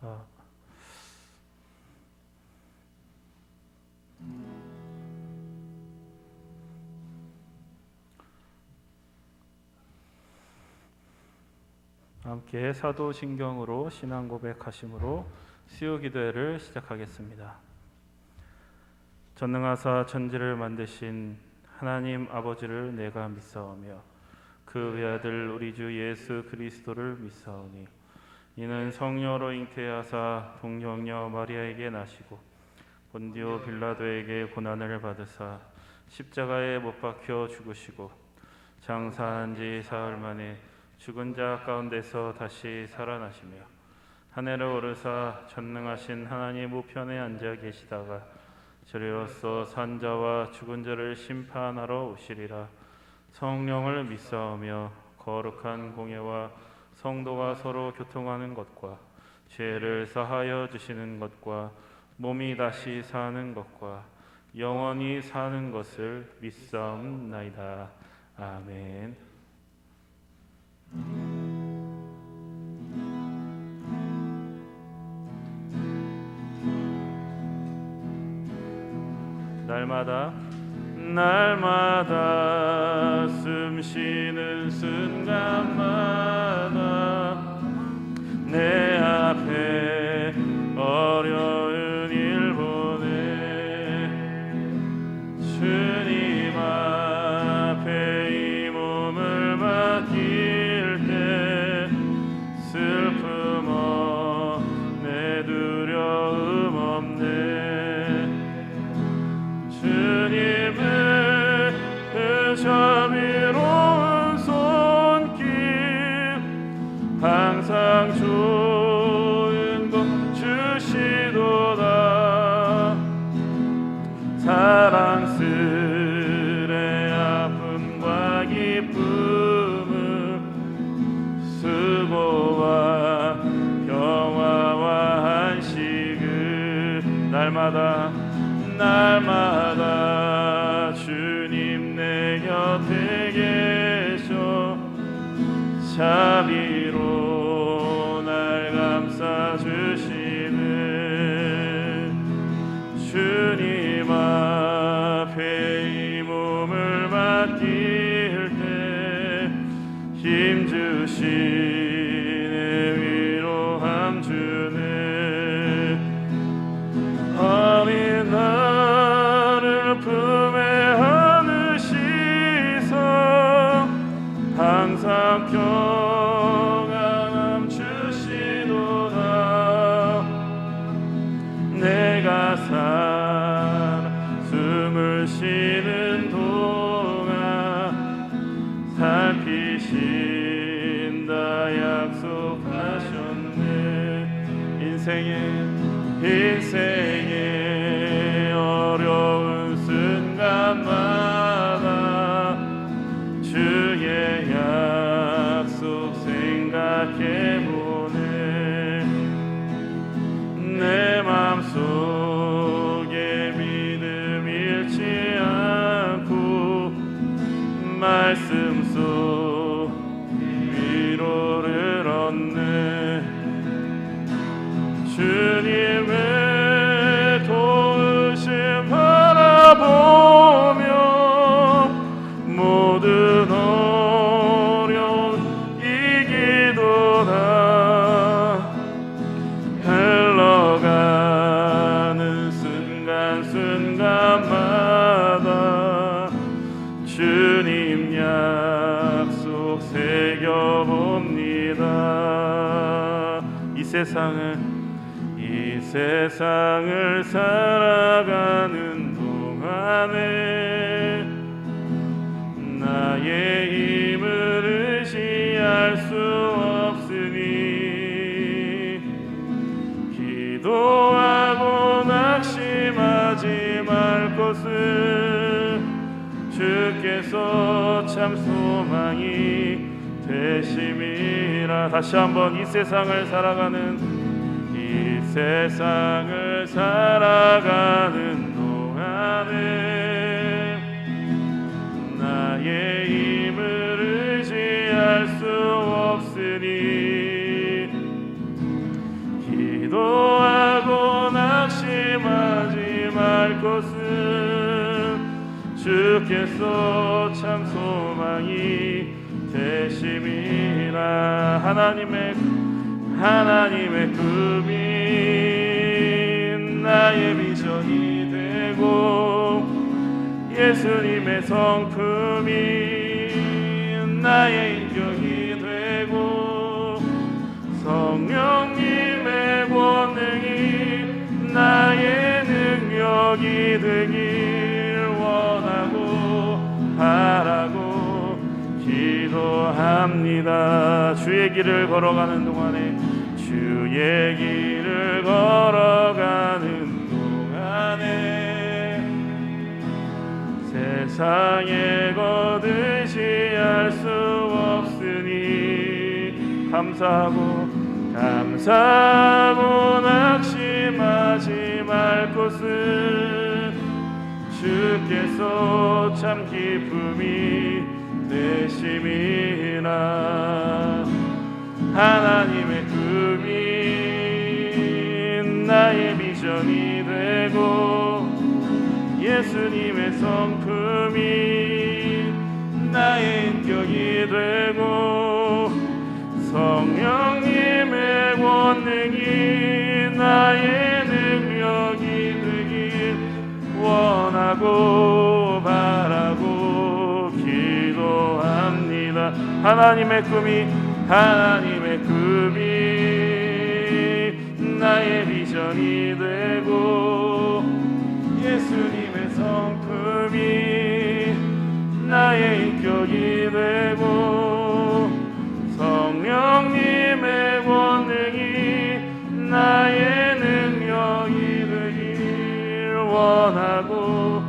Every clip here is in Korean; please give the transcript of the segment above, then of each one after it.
아, 함께 사도신경으로 신앙 고백하심으로 수요기도회를 시작하겠습니다. 전능하사 천지를 만드신 하나님 아버지를 내가 믿사오며 그 외아들 우리 주 예수 그리스도를 믿사오니 이는 성령으로 잉태하사 동정녀 마리아에게 나시고 본디오 빌라도에게 고난을 받으사 십자가에 못 박혀 죽으시고 장사한 지 사흘 만에 죽은 자 가운데서 다시 살아나시며 하늘에 오르사 전능하신 하나님 우편에 앉아 계시다가 저리로서 산 자와 죽은 자를 심판하러 오시리라. 성령을 믿사오며 거룩한 공예와 성도가 서로 교통하는 것과 죄를 사하여 주시는 것과 몸이 다시 사는 것과 영원히 사는 것을 믿사옵나이다. 아멘. 날마다 숨 쉬는 순간마다 내 앞에 어려운 일 보내 주님 앞에 이 몸을 맡길 때 슬픔 없네 두려움 없네 주님의 그 자비로운 손길 항상 좋은 것 주시도다 사랑스레 아픔과 기쁨을 수고와 평화와 안식을 날마다 주님 내 곁에 계셔 자비로 날 감싸 주시네 주님 앞에 이 몸을 맡길 때 힘 주시네 위로함 주네 어린 나를 품에 안으시사 항상 평안함 주시도다 내가 살아 숨을 쉬는 동안 살피신다 약속하셨네 인생의 어려운 순간마다 주의 약속 생각해보네 내 맘속에 믿음 잃지 않고 말씀 속 위로를 얻네 주님의 도우심 바라보며 모든 어려움 이기도다 흘러가는 순간순간마다 주님 약속 새겨봅니다 이 세상을 살아가는 동안에 나의 힘을 의지할 수 없으니 기도하고 낙심하지 말 것을 주께서 참 소망이 되심이라 다시 한번 이 세상을 살아가는 동안에 나의 힘을 의지할 수 없으니 기도 주께서 참 소망이 되심이라. 하나님의 꿈이 나의 비전이 되고 예수님의 성품이 나의 인격이 되고 성령님의 권능이 나의 능력이 되길 원하고 바라고 기도합니다. 주의 길을 걸어가는 동안에 세상에 거두지 알 수 없으니 감사하고 낙심하지 말 것은 주께서 참 기쁨이 되심이라. 하나님의 꿈이 나의 비전이 되고 예수님의 성품이 나의 인격이 되고 성령님의 권능이 나의 능력이 되길 원하고 바라고 기도합니다. 하나님의 꿈이 나의 비전이 되고 예수님의 성품이 나의 인격이 되고 성령님의 권능이 나의 능력이 되길 원하고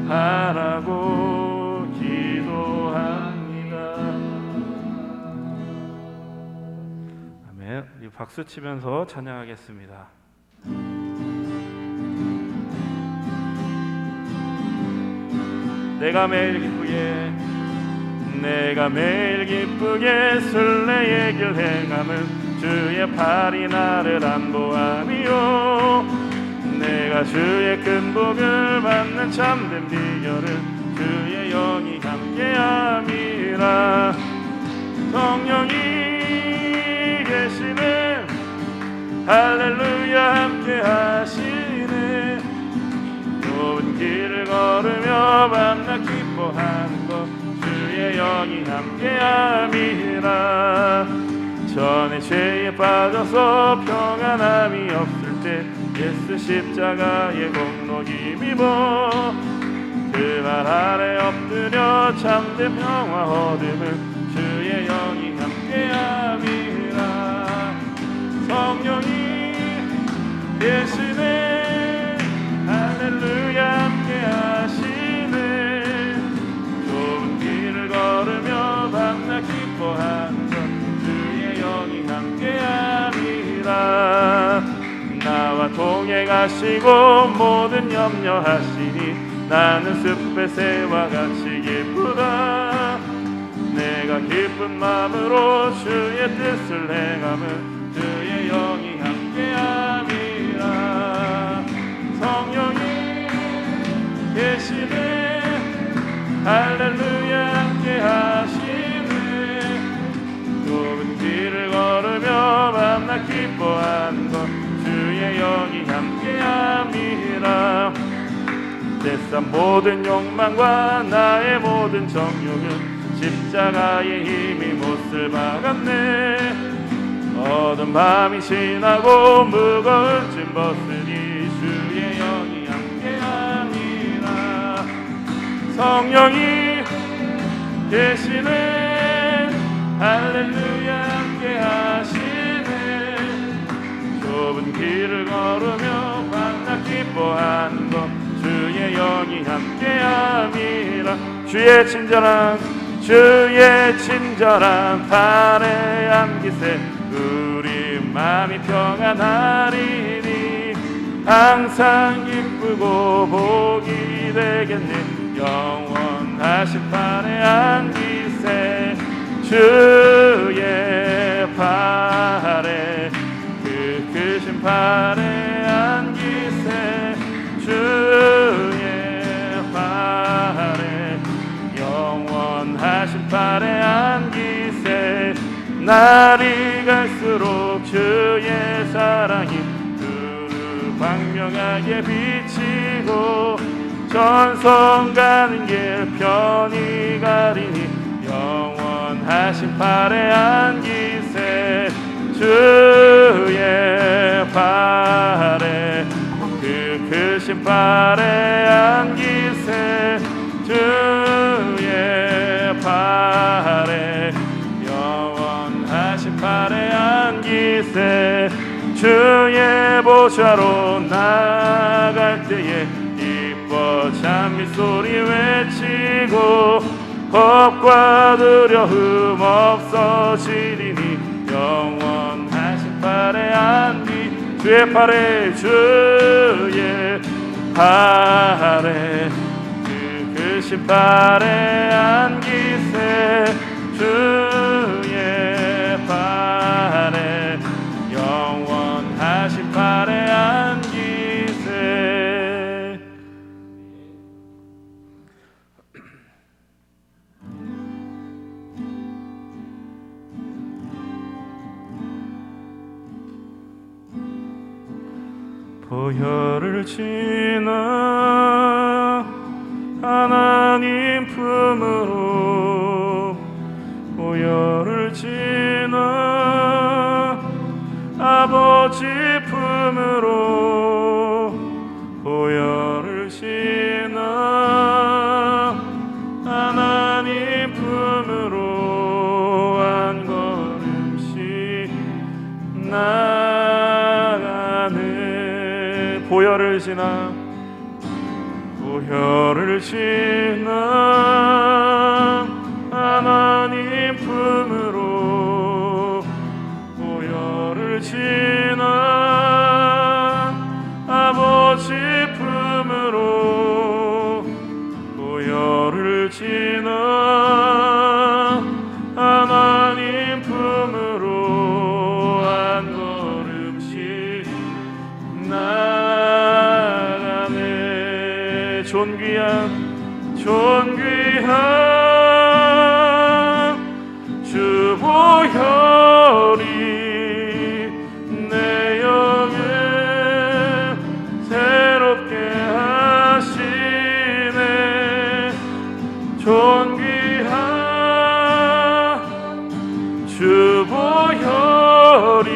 바라고 기도합니다. 아멘. 우리 박수 치면서 찬양하겠습니다. 내가 매일 기쁘게 순례의 길 행함은 주의 팔이 나를 안보함이요 내가 주의 큰 복을 받는 참된 비결은 주의 영이 함께함이라. 성령이 계시네 할렐루야 함께하시네. 좁은 길을 걸으며 만나 기뻐하는 것 주의 영이 함께함이라. 전에 죄에 빠져서 평안함이 없을 때 예수 십자가의 공로 힘입어 그 발 아래 엎드려 참된 평화 얻음은 주의 영이 함께함이라. 성령이 계시네 할렐루야 함께하시네. 좁은 길을 걸으며 만나 기뻐하는 것 주의 영이 함께함이라. 나와 동행하시고 모든 염려하시니 나는 숲의 새와 같이 기쁘다. 내가 기쁜 마음으로 주의 뜻을 행함은 주의 영이 함께함이라. 성령이 계시네 할렐루야 함께하시네. 좁은 길을 걸으며 만나 기뻐하는 것 주의 영이 함께함이라. 내 삶 모든 욕망과 나의 모든 정욕은 십자가의 힘이 못을 박았네. 어두운 밤이 지나고 무거운 짐 벗으니 주의 영이 함께함이라. 성령이 계시네 할렐루야 함께하시네. 좁은 길을 걸으며 만나 기뻐하는 것 주의 영이 함께함이라. 주의 친절한 발에 안기세 우리 마음이 평안하리니. 항상 기쁘고 복이 되겠네 영원하신 발에 안기세. 주의 발에 그 크신 발에 안기세. 주의 발에 날이 갈수록 주의 사랑이 두루 광명하게 비치고 전성 가는 길 편히 가리니 영원하신 팔에 안기세 주의 팔에 그 크신 팔에 안기세 주의 팔에 영원하신 팔에 안기세 주의 보좌로 나갈 때에 기뻐 찬미 소리 외치고 겁과 두려움 없어지리니 영원하신 팔에 안기 주의 팔에 주의 팔에 그 크신 팔에 안기세 주의 팔에 영원하신 팔에 안기세. 보혈을 지나 하나님 품으로 보혈을 지나 아버지 품으로 보혈을 지나 하나님 품으로 한 걸음씩 나가네. 보혈을 지나 보혈을 지나 하나님 품으로 보혈을 지나 아버지 품으로 보혈을 지나 하나님 품으로 한 걸음씩 나가네. 존귀한 주 보혈이 내 영을 새롭게 하시네. 존귀한 주 보혈이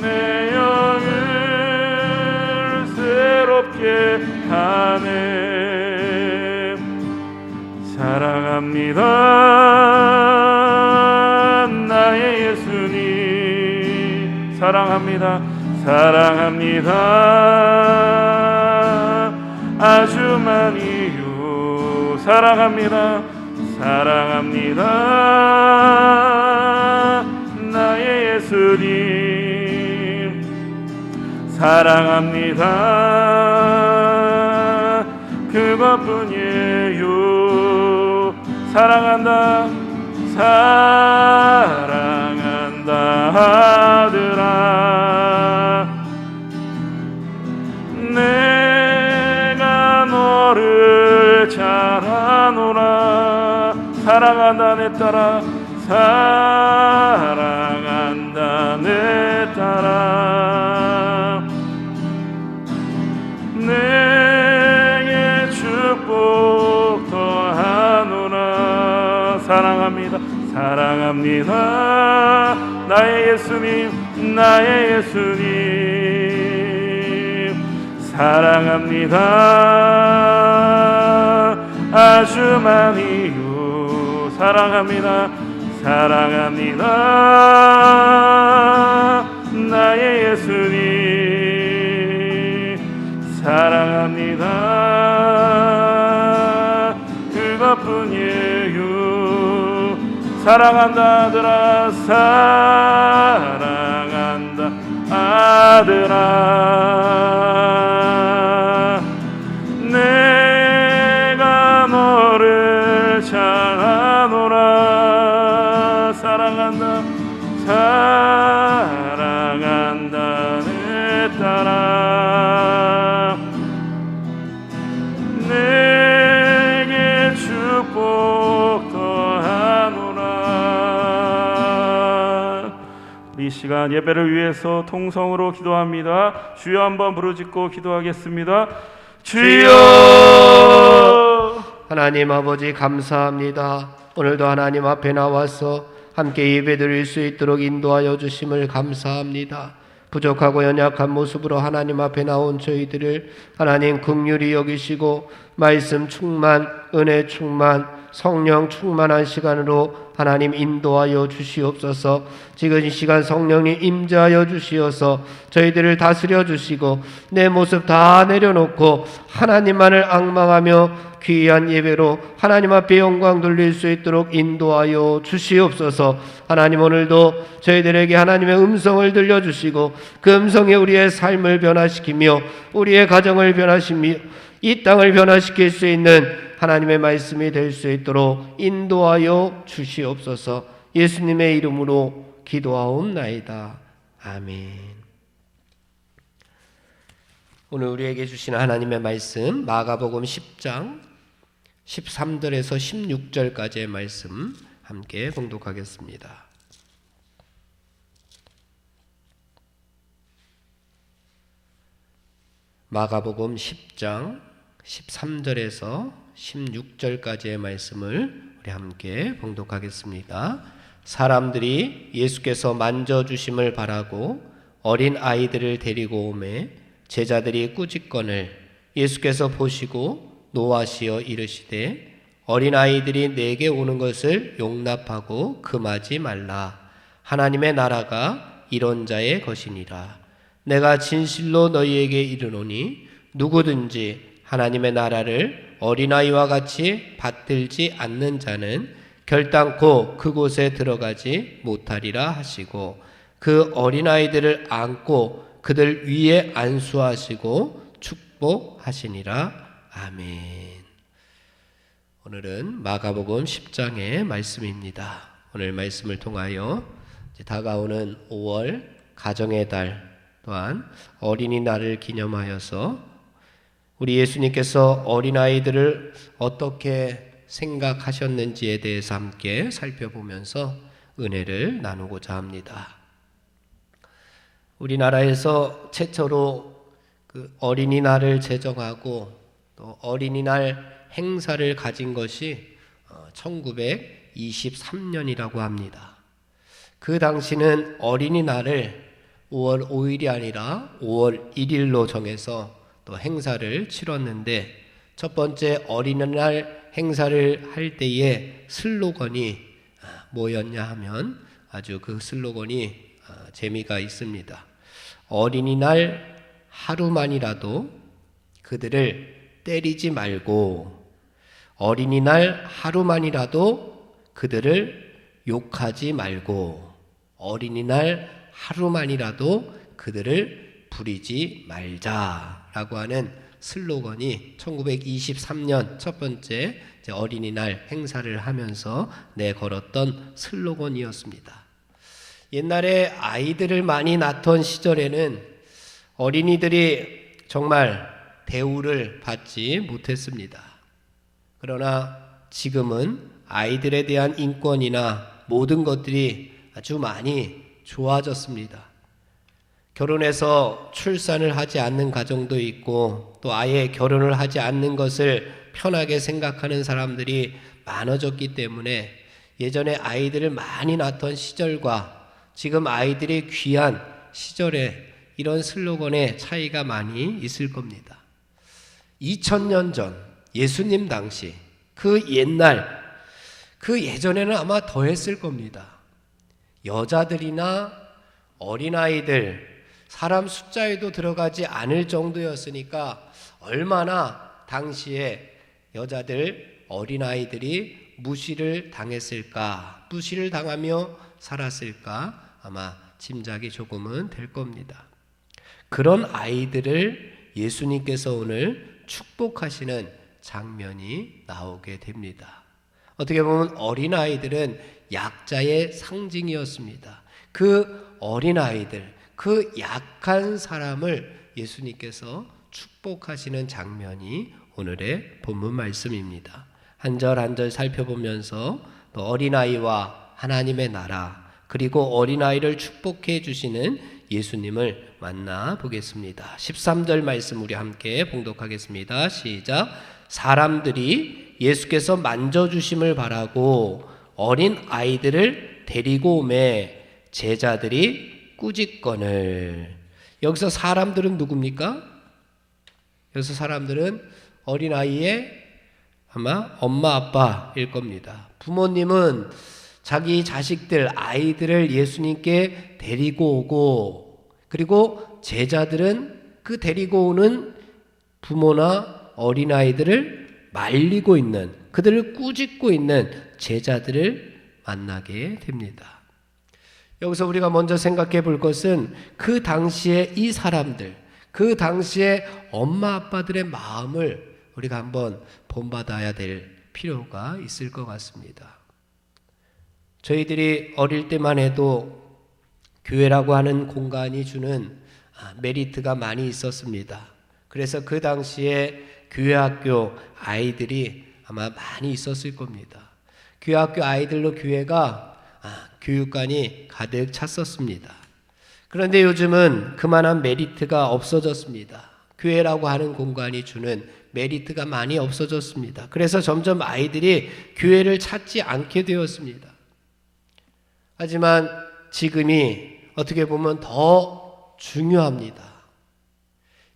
내 영을 새롭게 하네. 사랑합니다 나의 예수님. 사랑합니다 사랑합니다 아주 많이요. 사랑합니다 사랑합니다 나의 예수님. 사랑합니다 그것뿐이에요. 사랑한다 사랑한다 아들아 내가 너를 잘 아노라. 사랑한다 내 딸아 사랑한다 내 딸아 내게 축복 더하노라. 사랑합니다 사랑합니다 나의 예수님 나의 예수님. 사랑합니다 아주 많이요. 사랑합니다 사랑합니다 나의 예수님. 사랑합니다 그것뿐이에요. 사랑한다 아들아 사랑한다 아들아 내가 너를 잘 아노라. 사랑한다 사랑한다 내 딸아 내게 축복 더하노라. 시간 예배를 위해서 통성으로 기도합니다. 주여 한번 부르짖고 기도하겠습니다. 주여! 하나님 아버지 감사합니다. 오늘도 하나님 앞에 나와서 함께 예배드릴 수 있도록 인도하여 주심을 감사합니다. 부족하고 연약한 모습으로 하나님 앞에 나온 저희들을 하나님 긍휼히 여기시고 말씀 충만, 은혜 충만, 성령 충만한 시간으로 하나님 인도하여 주시옵소서. 지금 이 시간 성령님 임재하여 주시어서 저희들을 다스려 주시고 내 모습 다 내려놓고 하나님만을 앙망하며 귀한 예배로 하나님 앞에 영광 돌릴 수 있도록 인도하여 주시옵소서. 하나님 오늘도 저희들에게 하나님의 음성을 들려주시고 그 음성에 우리의 삶을 변화시키며 우리의 가정을 변화시키며 이 땅을 변화시킬 수 있는 하나님의 말씀이 될 수 있도록 인도하여 주시옵소서. 예수님의 이름으로 기도하옵나이다. 아멘. 오늘 우리에게 주신 하나님의 말씀 마가복음 10장 13절에서 16절까지의 말씀 함께 봉독하겠습니다. 마가복음 10장 13절에서 16절까지의 말씀을 우리 함께 봉독하겠습니다. 사람들이 예수께서 만져주심을 바라고 어린 아이들을 데리고 오매 제자들이 꾸짖거늘 예수께서 보시고 노하시어 이르시되 어린 아이들이 내게 오는 것을 용납하고 금하지 말라. 하나님의 나라가 이런 자의 것이니라. 내가 진실로 너희에게 이르노니 누구든지 하나님의 나라를 어린아이와 같이 받들지 않는 자는 결단코 그곳에 들어가지 못하리라 하시고 그 어린아이들을 안고 그들 위에 안수하시고 축복하시니라. 아멘. 오늘은 마가복음 10장의 말씀입니다. 오늘 말씀을 통하여 다가오는 5월 가정의 달 또한 어린이날을 기념하여서 우리 예수님께서 어린아이들을 어떻게 생각하셨는지에 대해서 함께 살펴보면서 은혜를 나누고자 합니다. 우리나라에서 최초로 그 어린이날을 제정하고 또 어린이날 행사를 가진 것이 1923년이라고 합니다. 그 당시는 어린이날을 5월 5일이 아니라 5월 1일로 정해서 또 행사를 치렀는데 첫 번째 어린이날 행사를 할 때의 슬로건이 뭐였냐 하면 아주 그 슬로건이 재미가 있습니다. 어린이날 하루만이라도 그들을 때리지 말고 어린이날 하루만이라도 그들을 욕하지 말고 어린이날 하루만이라도 그들을 부리지 말자라고 하는 슬로건이 1923년 첫 번째 어린이날 행사를 하면서 내걸었던 슬로건이었습니다. 옛날에 아이들을 많이 낳던 시절에는 어린이들이 정말 대우를 받지 못했습니다. 그러나 지금은 아이들에 대한 인권이나 모든 것들이 아주 많이 좋아졌습니다. 결혼해서 출산을 하지 않는 가정도 있고 또 아예 결혼을 하지 않는 것을 편하게 생각하는 사람들이 많아졌기 때문에 예전에 아이들을 많이 낳던 시절과 지금 아이들이 귀한 시절에 이런 슬로건의 차이가 많이 있을 겁니다. 2000년 전 예수님 당시 그 옛날 그 예전에는 아마 더 했을 겁니다. 여자들이나 어린아이들 사람 숫자에도 들어가지 않을 정도였으니까 얼마나 당시에 여자들 어린아이들이 무시를 당했을까, 무시를 당하며 살았을까 아마 짐작이 조금은 될 겁니다. 그런 아이들을 예수님께서 오늘 축복하시는 장면이 나오게 됩니다. 어떻게 보면 어린아이들은 약자의 상징이었습니다. 그 어린아이들, 그 약한 사람을 예수님께서 축복하시는 장면이 오늘의 본문 말씀입니다. 한 절 한 절 살펴보면서 또 어린아이와 하나님의 나라, 그리고 어린아이를 축복해 주시는 예수님을 만나 보겠습니다. 13절 말씀 우리 함께 봉독하겠습니다. 시작. 사람들이 예수께서 만져주심을 바라고 어린 아이들을 데리고 오매 제자들이 꾸짖거늘. 여기서 사람들은 누굽니까? 여기서 사람들은 어린아이의 아마 엄마 아빠일 겁니다. 부모님은 자기 자식들, 아이들을 예수님께 데리고 오고, 그리고 제자들은 그 데리고 오는 부모나 어린아이들을 말리고 있는, 그들을 꾸짖고 있는 제자들을 만나게 됩니다. 여기서 우리가 먼저 생각해 볼 것은 그 당시에 이 사람들, 그 당시에 엄마 아빠들의 마음을 우리가 한번 본받아야 될 필요가 있을 것 같습니다. 저희들이 어릴 때만 해도 교회라고 하는 공간이 주는 메리트가 많이 있었습니다. 그래서 그 당시에 교회학교 아이들이 아마 많이 있었을 겁니다. 교회학교 아이들로 교회가 교육관이 가득 찼었습니다. 그런데 요즘은 그만한 메리트가 없어졌습니다. 교회라고 하는 공간이 주는 메리트가 많이 없어졌습니다. 그래서 점점 아이들이 교회를 찾지 않게 되었습니다. 하지만 지금이 어떻게 보면 더 중요합니다.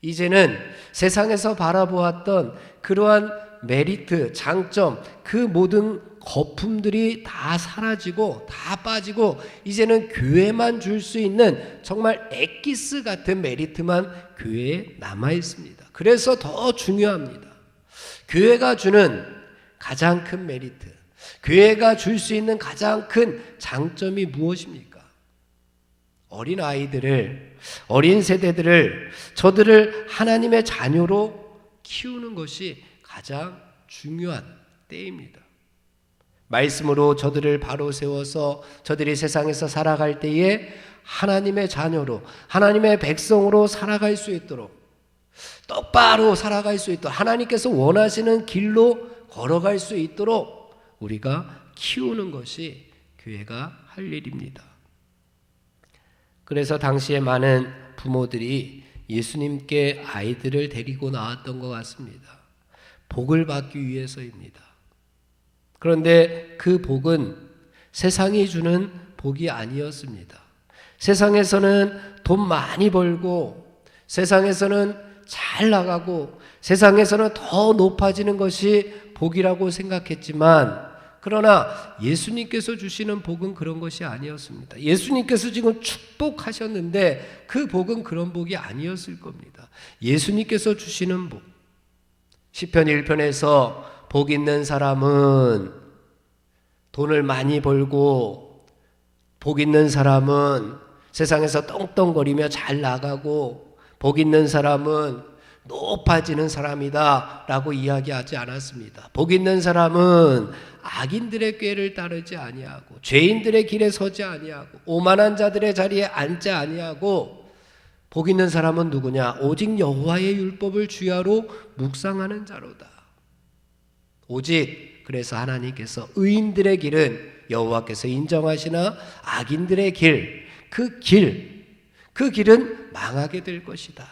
이제는 세상에서 바라보았던 그러한 메리트, 장점, 그 모든 거품들이 다 사라지고 다 빠지고 이제는 교회만 줄 수 있는 정말 엑기스 같은 메리트만 교회에 남아 있습니다. 그래서 더 중요합니다. 교회가 주는 가장 큰 메리트, 교회가 줄 수 있는 가장 큰 장점이 무엇입니까? 어린 아이들을, 어린 세대들을, 저들을 하나님의 자녀로 키우는 것이 가장 중요한 때입니다. 말씀으로 저들을 바로 세워서 저들이 세상에서 살아갈 때에 하나님의 자녀로, 하나님의 백성으로 살아갈 수 있도록, 똑바로 살아갈 수 있도록, 하나님께서 원하시는 길로 걸어갈 수 있도록 우리가 키우는 것이 교회가 할 일입니다. 그래서 당시에 많은 부모들이 예수님께 아이들을 데리고 나왔던 것 같습니다. 복을 받기 위해서입니다. 그런데 그 복은 세상이 주는 복이 아니었습니다. 세상에서는 돈 많이 벌고, 세상에서는 잘 나가고, 세상에서는 더 높아지는 것이 복이라고 생각했지만, 그러나 예수님께서 주시는 복은 그런 것이 아니었습니다. 예수님께서 지금 축복하셨는데 그 복은 그런 복이 아니었을 겁니다. 예수님께서 주시는 복, 시편 1편에서 복 있는 사람은 돈을 많이 벌고, 복 있는 사람은 세상에서 떵떵거리며 잘 나가고, 복 있는 사람은 높아지는 사람이다 라고 이야기하지 않았습니다. 복 있는 사람은 악인들의 꾀를 따르지 아니하고, 죄인들의 길에 서지 아니하고, 오만한 자들의 자리에 앉지 아니하고, 복 있는 사람은 누구냐? 오직 여호와의 율법을 주야로 묵상하는 자로다. 오직 그래서 하나님께서 의인들의 길은 여호와께서 인정하시나 악인들의 길, 그 길은 망하게 될 것이다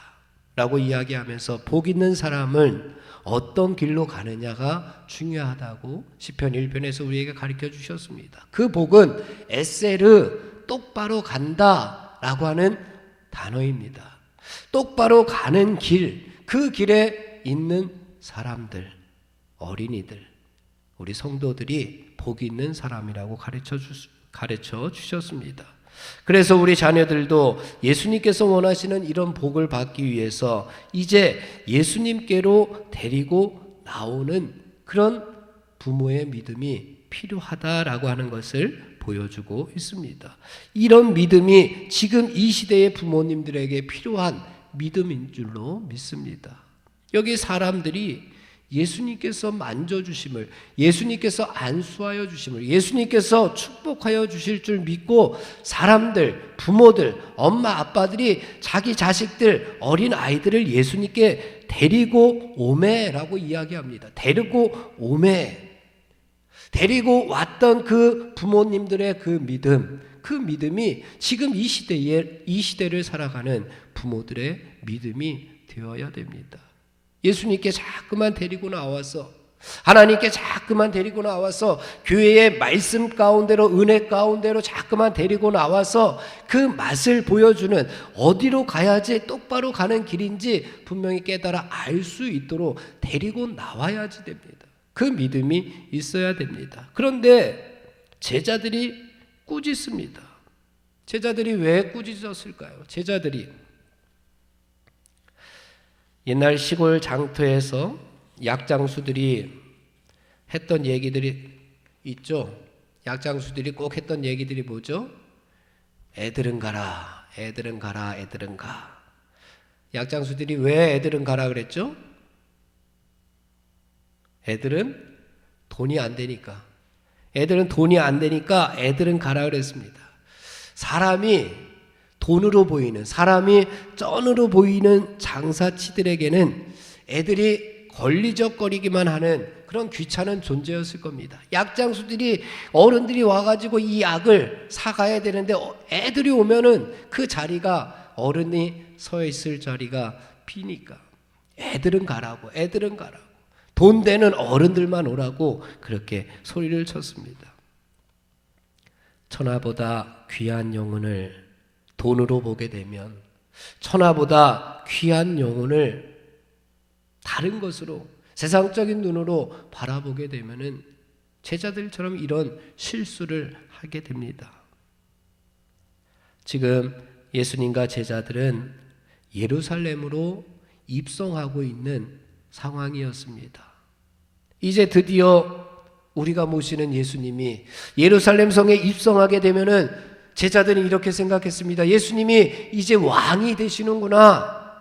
라고 이야기하면서 복 있는 사람은 어떤 길로 가느냐가 중요하다고 시편 1편에서 우리에게 가르쳐 주셨습니다. 그 복은 에세르, 똑바로 간다 라고 하는 단어입니다. 똑바로 가는 길, 그 길에 있는 사람들, 어린이들, 우리 성도들이 복 있는 사람이라고 가르쳐 주셨습니다. 그래서 우리 자녀들도 예수님께서 원하시는 이런 복을 받기 위해서 이제 예수님께로 데리고 나오는 그런 부모의 믿음이 필요하다라고 하는 것을 보여주고 있습니다. 이런 믿음이 지금 이 시대의 부모님들에게 필요한 믿음인 줄로 믿습니다. 여기 사람들이 예수님께서 만져주심을, 예수님께서 안수하여 주심을, 예수님께서 축복하여 주실 줄 믿고 사람들, 부모들, 엄마 아빠들이 자기 자식들, 어린 아이들을 예수님께 데리고 오매라고 이야기합니다. 데리고 오매. 데리고 왔던 그 부모님들의 그 믿음, 그 믿음이 지금 이 시대를 살아가는 부모들의 믿음이 되어야 됩니다. 예수님께 자꾸만 데리고 나와서, 하나님께 자꾸만 데리고 나와서, 교회의 말씀 가운데로, 은혜 가운데로 자꾸만 데리고 나와서 그 맛을 보여주는, 어디로 가야지 똑바로 가는 길인지 분명히 깨달아 알 수 있도록 데리고 나와야지 됩니다. 그 믿음이 있어야 됩니다. 그런데 제자들이 꾸짖습니다. 제자들이 왜 꾸짖었을까요? 제자들이 옛날 시골 장터에서 약장수들이 했던 얘기들이 있죠. 약장수들이 꼭 했던 얘기들이 뭐죠? 애들은 가라, 애들은 가라, 애들은 가. 약장수들이 왜 애들은 가라 그랬죠? 애들은 돈이 안 되니까. 애들은 돈이 안 되니까 애들은 가라 그랬습니다. 사람이 돈으로 보이는, 사람이 쩐으로 보이는 장사치들에게는 애들이 걸리적거리기만 하는 그런 귀찮은 존재였을 겁니다. 약장수들이, 어른들이 와가지고 이 약을 사가야 되는데 애들이 오면은 그 자리가, 어른이 서 있을 자리가 비니까 애들은 가라고, 애들은 가라고, 돈 되는 어른들만 오라고 그렇게 소리를 쳤습니다. 천하보다 귀한 영혼을 돈으로 보게 되면, 천하보다 귀한 영혼을 다른 것으로, 세상적인 눈으로 바라보게 되면은 제자들처럼 이런 실수를 하게 됩니다. 지금 예수님과 제자들은 예루살렘으로 입성하고 있는 상황이었습니다. 이제 드디어 우리가 모시는 예수님이 예루살렘 성에 입성하게 되면은 제자들은 이렇게 생각했습니다. 예수님이 이제 왕이 되시는구나.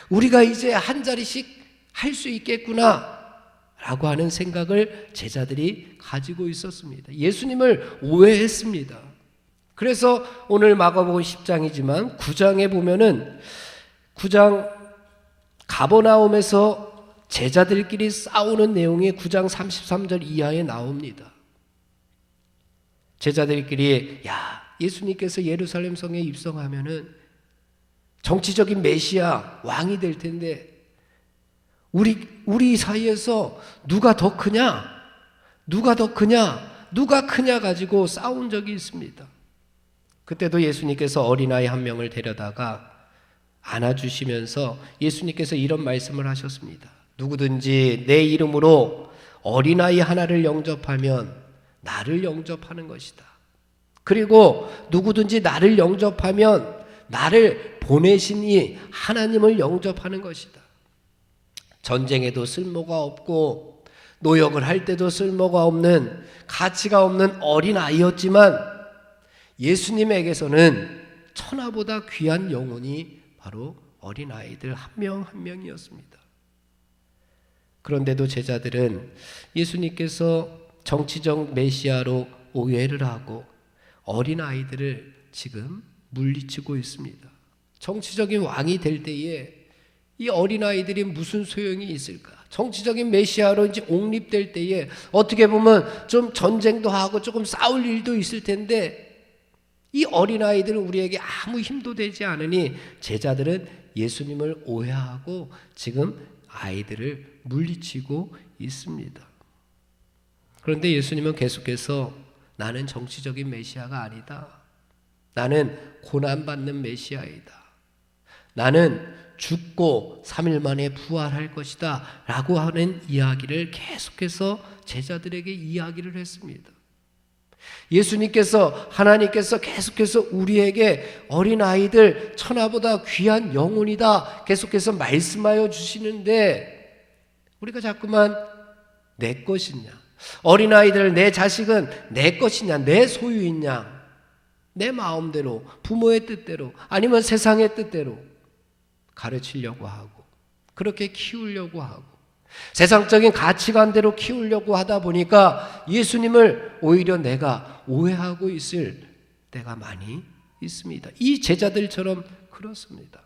우리가 이제 한 자리씩 할 수 있겠구나 라고 하는 생각을 제자들이 가지고 있었습니다. 예수님을 오해했습니다. 그래서 오늘 마가복음 10장이지만 9장에 보면은 9장 가버나움에서 제자들끼리 싸우는 내용이 9장 33절 이하에 나옵니다. 제자들끼리, 야, 예수님께서 예루살렘 성에 입성하면은 정치적인 메시아 왕이 될 텐데 우리 사이에서 누가 더 크냐? 누가 더 크냐? 누가 크냐 가지고 싸운 적이 있습니다. 그때도 예수님께서 어린아이 한 명을 데려다가 안아주시면서 예수님께서 이런 말씀을 하셨습니다. 누구든지 내 이름으로 어린아이 하나를 영접하면 나를 영접하는 것이다. 그리고 누구든지 나를 영접하면 나를 보내신 이 하나님을 영접하는 것이다. 전쟁에도 쓸모가 없고 노역을 할 때도 쓸모가 없는, 가치가 없는 어린아이였지만 예수님에게서는 천하보다 귀한 영혼이 바로 어린아이들 한 명 한 명이었습니다. 그런데도 제자들은 예수님께서 정치적 메시아로 오해를 하고 어린아이들을 지금 물리치고 있습니다. 정치적인 왕이 될 때에 이 어린아이들이 무슨 소용이 있을까? 정치적인 메시아로 이제 옹립될 때에 어떻게 보면 좀 전쟁도 하고 조금 싸울 일도 있을 텐데 이 어린아이들은 우리에게 아무 힘도 되지 않으니 제자들은 예수님을 오해하고 지금 아이들을 물리치고 있습니다. 그런데 예수님은 계속해서 나는 정치적인 메시아가 아니다. 나는 고난받는 메시아이다. 나는 죽고 3일 만에 부활할 것이다 라고 하는 이야기를 계속해서 제자들에게 이야기를 했습니다. 예수님께서, 하나님께서 계속해서 우리에게 어린아이들 천하보다 귀한 영혼이다 계속해서 말씀하여 주시는데 우리가 자꾸만 내 것이냐, 어린아이들, 내 자식은 내 것이냐, 내 소유이냐, 내 마음대로, 부모의 뜻대로 아니면 세상의 뜻대로 가르치려고 하고 그렇게 키우려고 하고 세상적인 가치관대로 키우려고 하다 보니까 예수님을 오히려 내가 오해하고 있을 때가 많이 있습니다. 이 제자들처럼 그렇습니다.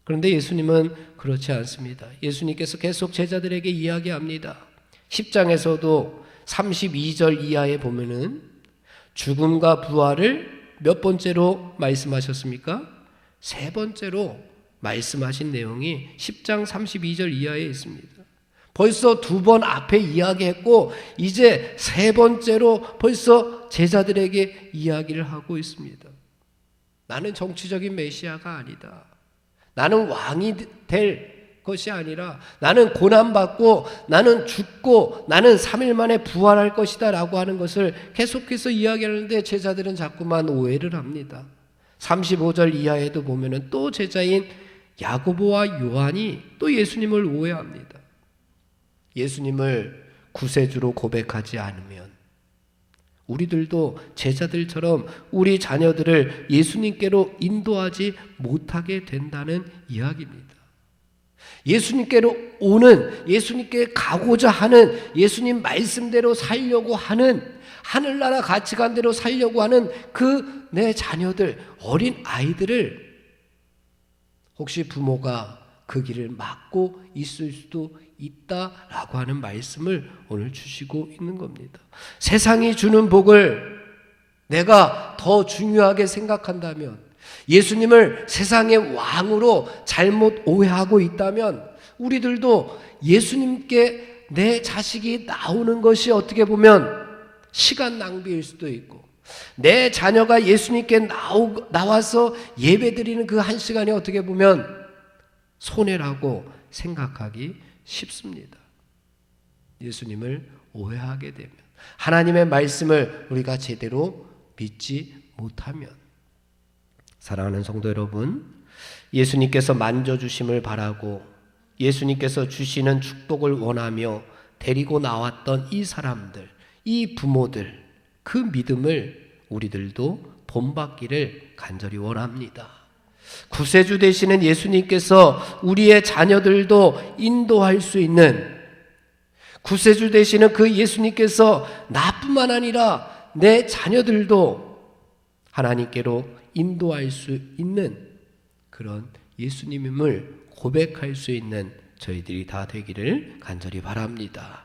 그런데 예수님은 그렇지 않습니다. 예수님께서 계속 제자들에게 이야기합니다. 10장에서도 32절 이하에 보면은 죽음과 부활을 몇 번째로 말씀하셨습니까? 세 번째로 말씀하신 내용이 10장 32절 이하에 있습니다. 벌써 두 번 앞에 이야기했고 이제 세 번째로 벌써 제자들에게 이야기를 하고 있습니다. 나는 정치적인 메시아가 아니다. 나는 왕이 될 것이 아니라 나는 고난받고 나는 죽고 나는 3일 만에 부활할 것이다 라고 하는 것을 계속해서 이야기하는데 제자들은 자꾸만 오해를 합니다. 35절 이하에도 보면은 또 제자인 야고보와 요한이 또 예수님을 오해합니다. 예수님을 구세주로 고백하지 않으면 우리들도 제자들처럼 우리 자녀들을 예수님께로 인도하지 못하게 된다는 이야기입니다. 예수님께로 오는, 예수님께 가고자 하는, 예수님 말씀대로 살려고 하는, 하늘나라 가치관대로 살려고 하는 그 내 자녀들, 어린 아이들을 혹시 부모가 그 길을 막고 있을 수도 있다라고 하는 말씀을 오늘 주시고 있는 겁니다. 세상이 주는 복을 내가 더 중요하게 생각한다면, 예수님을 세상의 왕으로 잘못 오해하고 있다면 우리들도 예수님께 내 자식이 나오는 것이 어떻게 보면 시간 낭비일 수도 있고, 내 자녀가 예수님께 나와서 예배드리는 그 한 시간이 어떻게 보면 손해라고 생각하기 쉽습니다. 예수님을 오해하게 되면, 하나님의 말씀을 우리가 제대로 믿지 못하면. 사랑하는 성도 여러분, 예수님께서 만져주심을 바라고 예수님께서 주시는 축복을 원하며 데리고 나왔던 이 사람들, 이 부모들, 그 믿음을 우리들도 본받기를 간절히 원합니다. 구세주 되시는 예수님께서 우리의 자녀들도 인도할 수 있는, 구세주 되시는 그 예수님께서 나뿐만 아니라 내 자녀들도 하나님께로 인도할 수 있는 그런 예수님임을 고백할 수 있는 저희들이 다 되기를 간절히 바랍니다.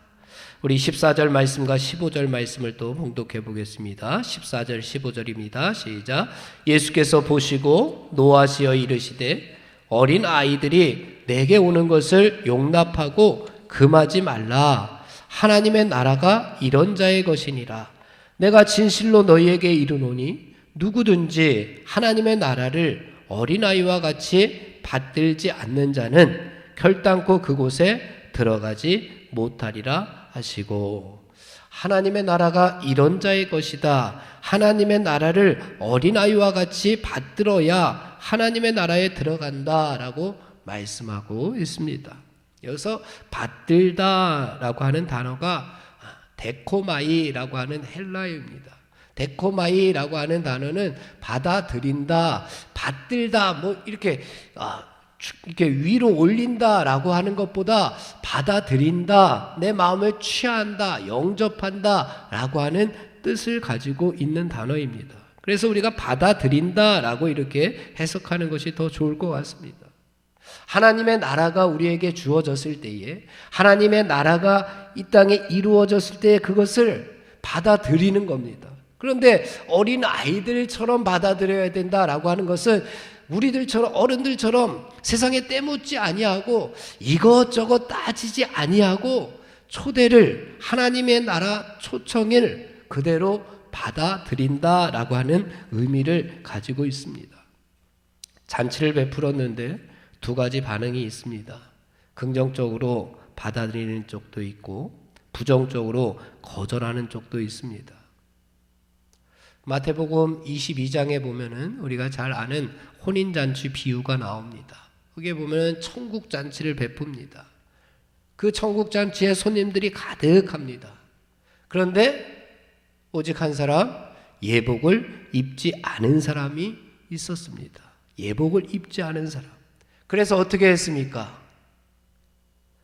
우리 14절 말씀과 15절 말씀을 또 봉독해 보겠습니다. 14절 15절입니다. 시작. 예수께서 보시고 노하시어 이르시되 어린 아이들이 내게 오는 것을 용납하고 금하지 말라. 하나님의 나라가 이런 자의 것이니라. 내가 진실로 너희에게 이르노니 누구든지 하나님의 나라를 어린아이와 같이 받들지 않는 자는 결단코 그곳에 들어가지 못하리라 하시고, 하나님의 나라가 이런 자의 것이다. 하나님의 나라를 어린아이와 같이 받들어야 하나님의 나라에 들어간다라고 말씀하고 있습니다. 여기서 받들다라고 하는 단어가 데코마이라고 하는 헬라어입니다. 데코마이라고 하는 단어는 받아들인다, 받들다, 뭐 이렇게 위로 올린다라고 하는 것보다 받아들인다, 내 마음을 취한다, 영접한다라고 하는 뜻을 가지고 있는 단어입니다. 그래서 우리가 받아들인다라고 이렇게 해석하는 것이 더 좋을 것 같습니다. 하나님의 나라가 우리에게 주어졌을 때에, 하나님의 나라가 이 땅에 이루어졌을 때에 그것을 받아들이는 겁니다. 그런데 어린 아이들처럼 받아들여야 된다라고 하는 것은 우리들처럼, 어른들처럼 세상에 때묻지 아니하고 이것저것 따지지 아니하고 초대를, 하나님의 나라 초청을 그대로 받아들인다라고 하는 의미를 가지고 있습니다. 잔치를 베풀었는데 두 가지 반응이 있습니다. 긍정적으로 받아들이는 쪽도 있고 부정적으로 거절하는 쪽도 있습니다. 마태복음 22장에 보면은 우리가 잘 아는 혼인잔치 비유가 나옵니다. 거기에 보면은 천국잔치를 베풉니다. 그 천국잔치에 손님들이 가득합니다. 그런데 오직 한 사람, 예복을 입지 않은 사람이 있었습니다. 예복을 입지 않은 사람. 그래서 어떻게 했습니까?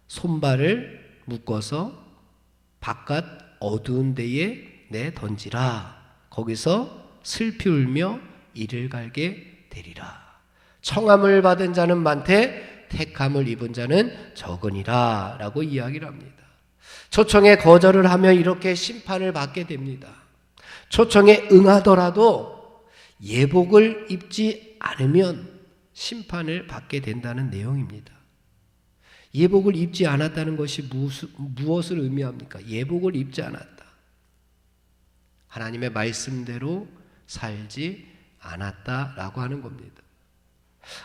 손발을 묶어서 바깥 어두운 데에 내던지라. 거기서 슬피 울며 이를 갈게 되리라. 청함을 받은 자는 많되 택함을 입은 자는 적으니라 라고 이야기를 합니다. 초청에 거절을 하면 이렇게 심판을 받게 됩니다. 초청에 응하더라도 예복을 입지 않으면 심판을 받게 된다는 내용입니다. 예복을 입지 않았다는 것이 무엇을 의미합니까? 예복을 입지 않았다. 하나님의 말씀대로 살지 않았다라고 하는 겁니다.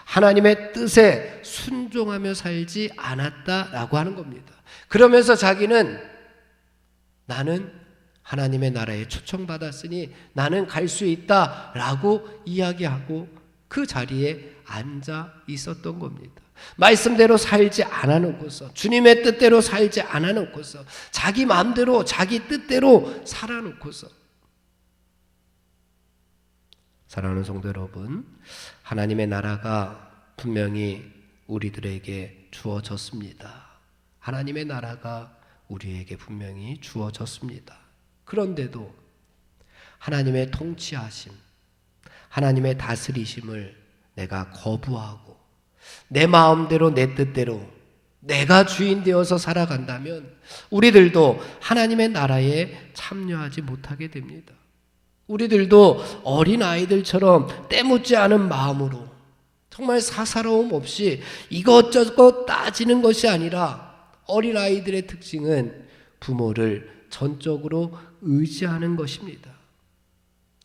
하나님의 뜻에 순종하며 살지 않았다라고 하는 겁니다. 그러면서 자기는 나는 하나님의 나라에 초청받았으니 나는 갈 수 있다라고 이야기하고 그 자리에 앉아 있었던 겁니다. 말씀대로 살지 않아놓고서, 주님의 뜻대로 살지 않아놓고서, 자기 마음대로 자기 뜻대로 살아놓고서. 사랑하는 성도 여러분, 하나님의 나라가 분명히 우리들에게 주어졌습니다. 하나님의 나라가 우리에게 분명히 주어졌습니다. 그런데도 하나님의 통치하심, 하나님의 다스리심을 내가 거부하고 내 마음대로 내 뜻대로 내가 주인 되어서 살아간다면 우리들도 하나님의 나라에 참여하지 못하게 됩니다. 우리들도 어린아이들처럼 때묻지 않은 마음으로 정말 사사로움 없이 이것저것 따지는 것이 아니라 어린아이들의 특징은 부모를 전적으로 의지하는 것입니다.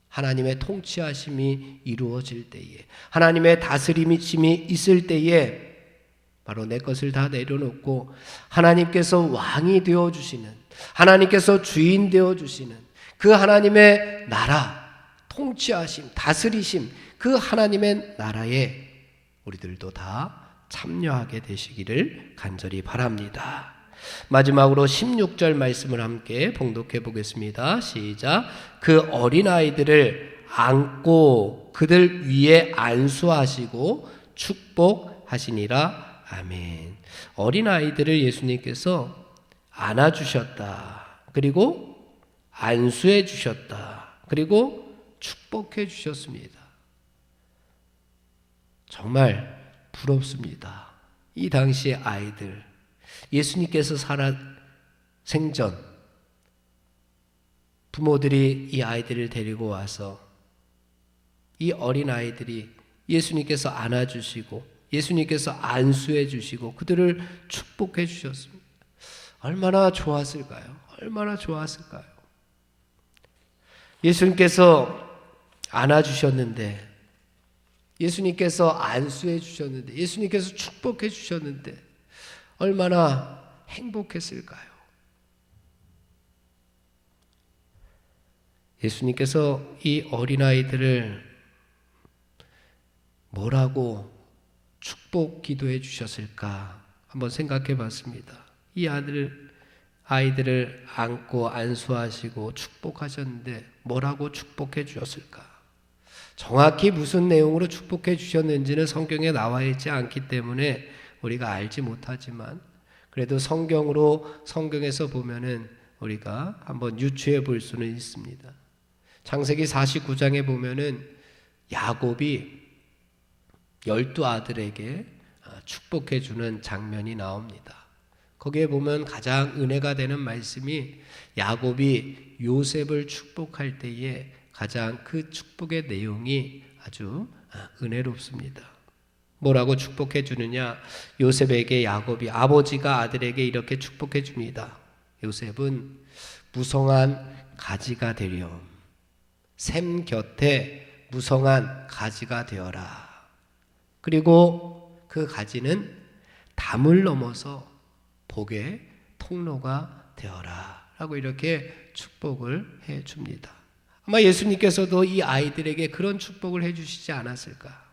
하나님의 통치하심이 이루어질 때에, 하나님의 다스림이 있을 때에 바로 내 것을 다 내려놓고 하나님께서 왕이 되어주시는, 하나님께서 주인 되어주시는 그 하나님의 나라, 통치하심, 다스리심, 그 하나님의 나라에 우리들도 다 참여하게 되시기를 간절히 바랍니다. 마지막으로 16절 말씀을 함께 봉독해 보겠습니다. 시작. 그 어린아이들을 안고 그들 위에 안수하시고 축복하시니라. 아멘. 어린아이들을 예수님께서 안아주셨다. 그리고 안수해 주셨다. 그리고 축복해 주셨습니다. 정말 부럽습니다. 이 당시의 아이들, 예수님께서 생전 부모들이 이 아이들을 데리고 와서 이 어린아이들이 예수님께서 안아주시고 예수님께서 안수해 주시고 그들을 축복해 주셨습니다. 얼마나 좋았을까요? 얼마나 좋았을까요? 예수님께서 안아주셨는데, 예수님께서 안수해 주셨는데, 예수님께서 축복해 주셨는데 얼마나 행복했을까요? 예수님께서 이 어린아이들을 뭐라고 축복 기도해 주셨을까 한번 생각해 봤습니다. 이 아이들을 안고 안수하시고 축복하셨는데 뭐라고 축복해 주셨을까? 정확히 무슨 내용으로 축복해 주셨는지는 성경에 나와 있지 않기 때문에 우리가 알지 못하지만 그래도 성경에서 보면은 우리가 한번 유추해 볼 수는 있습니다. 창세기 49장에 보면은 야곱이 12아들에게 축복해 주는 장면이 나옵니다. 거기에 보면 가장 은혜가 되는 말씀이 야곱이 요셉을 축복할 때에 가장 그 축복의 내용이 아주 은혜롭습니다. 뭐라고 축복해 주느냐? 요셉에게 야곱이 아버지가 아들에게 이렇게 축복해 줍니다. 요셉은 무성한 가지가 되렴. 샘 곁에 무성한 가지가 되어라. 그리고 그 가지는 담을 넘어서 복의 통로가 되어라. 라고 이렇게 축복을 해 줍니다. 아마 예수님께서도 이 아이들에게 그런 축복을 해 주시지 않았을까?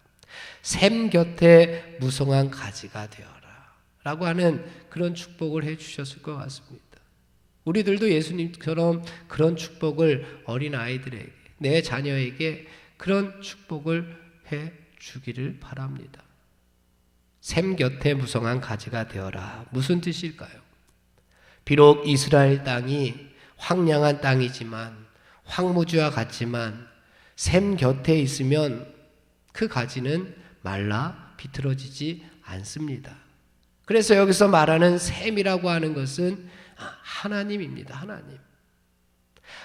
샘 곁에 무성한 가지가 되어라 라고 하는 그런 축복을 해 주셨을 것 같습니다. 우리들도 예수님처럼 그런 축복을 어린아이들에게, 내 자녀에게 그런 축복을 해 주기를 바랍니다. 샘 곁에 무성한 가지가 되어라. 무슨 뜻일까요? 비록 이스라엘 땅이 황량한 땅이지만, 황무지와 같지만 샘 곁에 있으면 그 가지는 말라 비틀어지지 않습니다. 그래서 여기서 말하는 샘이라고 하는 것은 하나님입니다.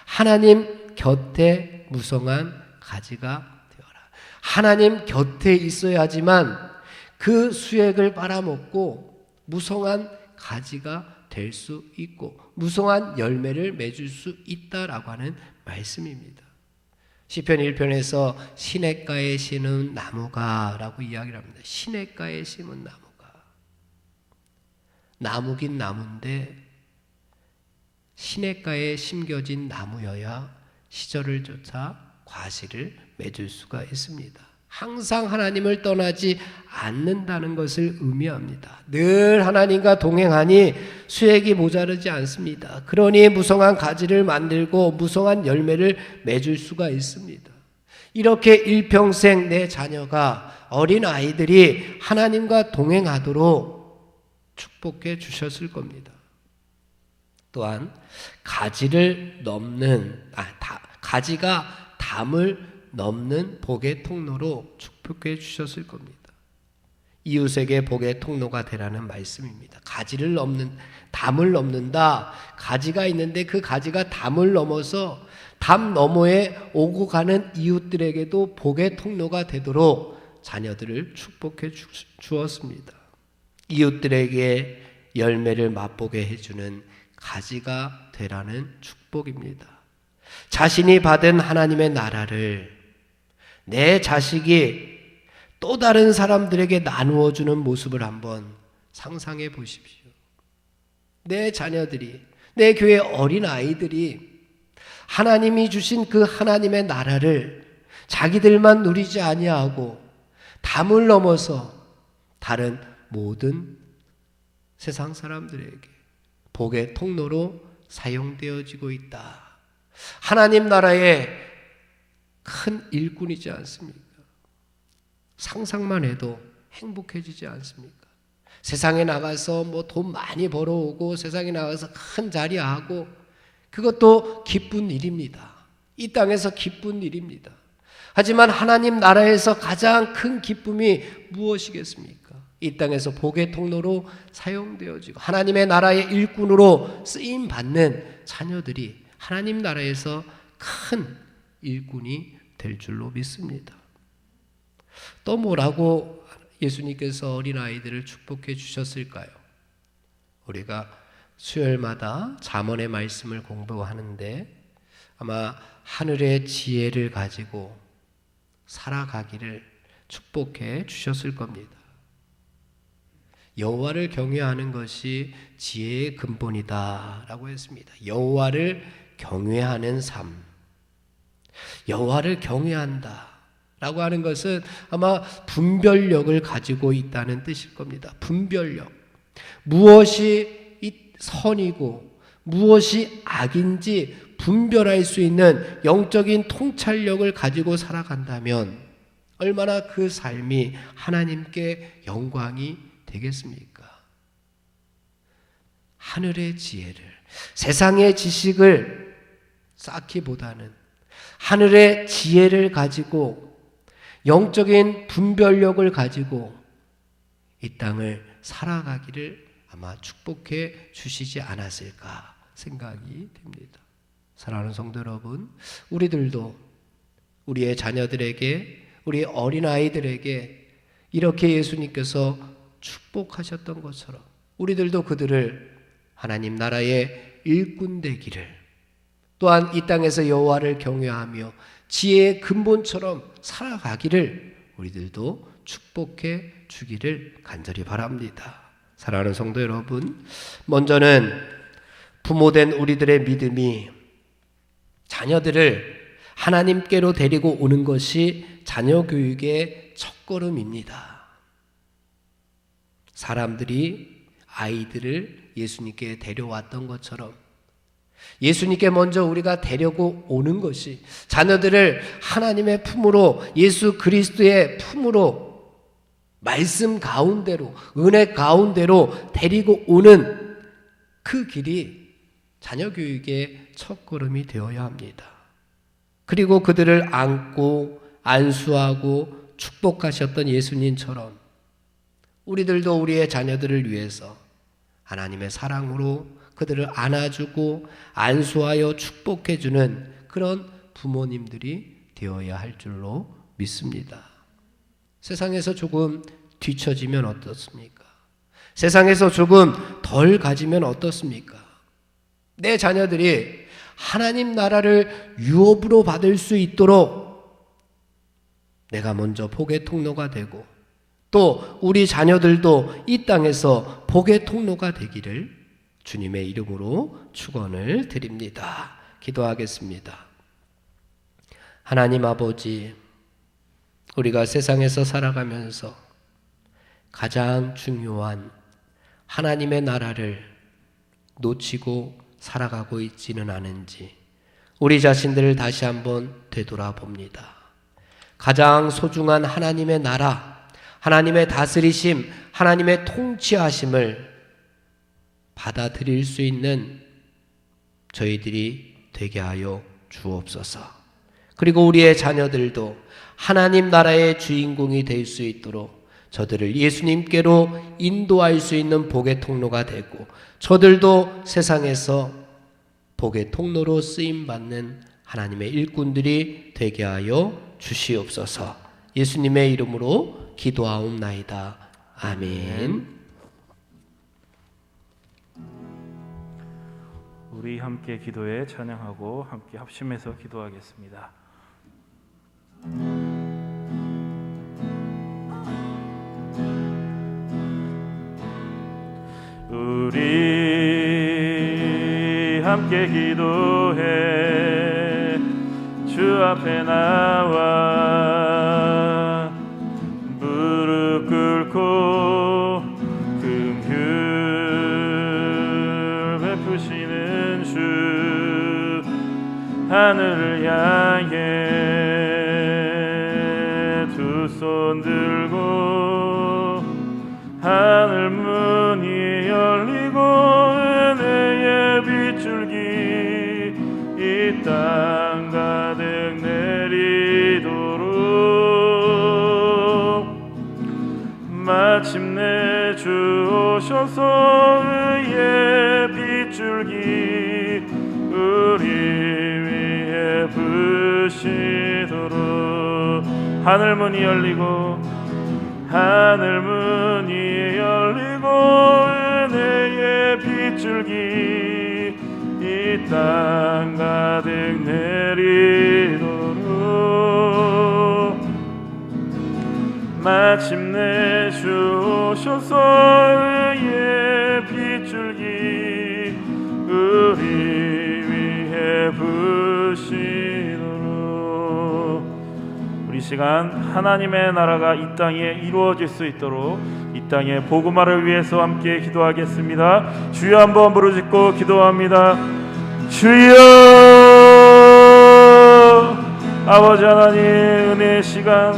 하나님 곁에 무성한 가지가 되어라. 하나님 곁에 있어야지만 그 수액을 빨아먹고 무성한 가지가 될 수 있고 무성한 열매를 맺을 수 있다라고 하는 말씀입니다. 시편 1편에서 시냇가에 심은 나무가 라고 이야기를 합니다. 시냇가에 심은 나무가. 나무긴 나무인데 시냇가에 심겨진 나무여야 시절을 쫓아 과실을 맺을 수가 있습니다. 항상 하나님을 떠나지 않는다는 것을 의미합니다. 늘 하나님과 동행하니 수액이 모자르지 않습니다. 그러니 무성한 가지를 만들고 무성한 열매를 맺을 수가 있습니다. 이렇게 일평생 내 자녀가, 어린 아이들이 하나님과 동행하도록 축복해 주셨을 겁니다. 또한 가지가 담을 넘는 복의 통로로 축복해 주셨을 겁니다. 이웃에게 복의 통로가 되라는 말씀입니다. 담을 넘는다. 가지가 있는데 그 가지가 담을 넘어서 담 너머에 오고 가는 이웃들에게도 복의 통로가 되도록 자녀들을 축복해 주었습니다. 이웃들에게 열매를 맛보게 해주는 가지가 되라는 축복입니다. 자신이 받은 하나님의 나라를 내 자식이 또 다른 사람들에게 나누어 주는 모습을 한번 상상해 보십시오. 내 자녀들이, 내 교회 어린 아이들이 하나님이 주신 그 하나님의 나라를 자기들만 누리지 아니하고 담을 넘어서 다른 모든 세상 사람들에게 복의 통로로 사용되어지고 있다. 하나님 나라의 큰 일꾼이지 않습니까? 상상만 해도 행복해지지 않습니까? 세상에 나가서 돈 많이 벌어오고 세상에 나가서 큰 자리하고 그것도 기쁜 일입니다. 이 땅에서 기쁜 일입니다. 하지만 하나님 나라에서 가장 큰 기쁨이 무엇이겠습니까? 이 땅에서 복의 통로로 사용되어지고 하나님의 나라의 일꾼으로 쓰임받는 자녀들이 하나님 나라에서 큰 일꾼이 될 줄로 믿습니다. 또 뭐라고 예수님께서 어린아이들을 축복해 주셨을까요? 우리가 수요일마다 잠언의 말씀을 공부하는데 아마 하늘의 지혜를 가지고 살아가기를 축복해 주셨을 겁니다. 여호와를 경외하는 것이 지혜의 근본이다라고 했습니다. 여호와를 경외하는 삶. 여호와를 경외한다 라고 하는 것은 아마 분별력을 가지고 있다는 뜻일 겁니다. 분별력. 무엇이 선이고 무엇이 악인지 분별할 수 있는 영적인 통찰력을 가지고 살아간다면 얼마나 그 삶이 하나님께 영광이 되겠습니까? 하늘의 지혜를, 세상의 지식을 쌓기보다는 하늘의 지혜를 가지고 영적인 분별력을 가지고 이 땅을 살아가기를 아마 축복해 주시지 않았을까 생각이 됩니다. 사랑하는 성도 여러분, 우리들도 우리의 자녀들에게, 우리 어린아이들에게 이렇게 예수님께서 축복하셨던 것처럼 우리들도 그들을 하나님 나라의 일꾼 되기를, 또한 이 땅에서 여호와를 경외하며 지혜의 근본처럼 살아가기를 우리들도 축복해 주기를 간절히 바랍니다. 사랑하는 성도 여러분, 먼저는 부모된 우리들의 믿음이 자녀들을 하나님께로 데리고 오는 것이 자녀 교육의 첫걸음입니다. 사람들이 아이들을 예수님께 데려왔던 것처럼 예수님께 먼저 우리가 데리고 오는 것이, 자녀들을 하나님의 품으로, 예수 그리스도의 품으로, 말씀 가운데로, 은혜 가운데로 데리고 오는 그 길이 자녀 교육의 첫걸음이 되어야 합니다. 그리고 그들을 안고 안수하고 축복하셨던 예수님처럼 우리들도 우리의 자녀들을 위해서 하나님의 사랑으로 그들을 안아주고 안수하여 축복해주는 그런 부모님들이 되어야 할 줄로 믿습니다. 세상에서 조금 뒤처지면 어떻습니까? 세상에서 조금 덜 가지면 어떻습니까? 내 자녀들이 하나님 나라를 유업으로 받을 수 있도록 내가 먼저 복의 통로가 되고 또 우리 자녀들도 이 땅에서 복의 통로가 되기를 주님의 이름으로 축원을 드립니다. 기도하겠습니다. 하나님 아버지, 우리가 세상에서 살아가면서 가장 중요한 하나님의 나라를 놓치고 살아가고 있지는 않은지 우리 자신들을 다시 한번 되돌아봅니다. 가장 소중한 하나님의 나라, 하나님의 다스리심, 하나님의 통치하심을 받아들일 수 있는 저희들이 되게 하여 주옵소서. 그리고 우리의 자녀들도 하나님 나라의 주인공이 될 수 있도록 저들을 예수님께로 인도할 수 있는 복의 통로가 되고 저들도 세상에서 복의 통로로 쓰임받는 하나님의 일꾼들이 되게 하여 주시옵소서. 예수님의 이름으로 기도하옵나이다. 아멘. 우리 함께 기도에 찬양하고 함께 합심해서 기도하겠습니다. 우리 함께 기도해 주 앞에 나와 무릎 꿇고 긍휼 베푸시는 주 하늘을 향해 두 손 들고 하늘 문이 열리고 은혜의 빗줄기 이 땅 가득 내리도록 마침내 주 오셔서 의의 빗줄기 우리 위에 부시도록 하늘 문이 열리고 하늘 문이 열리고 은혜의 빗줄기 이 땅 가득 내리도록 마침내 주 오셔서 의의 빗줄기 우리 위에 부시도록 우리 시간 하나님의 나라가 이 땅에 이루어질 수 있도록 이 땅의 복음화를 위해서 함께 기도하겠습니다. 주여 한번 부르짖고 기도합니다. 주여, 아버지 하나님, 은혜의 시간,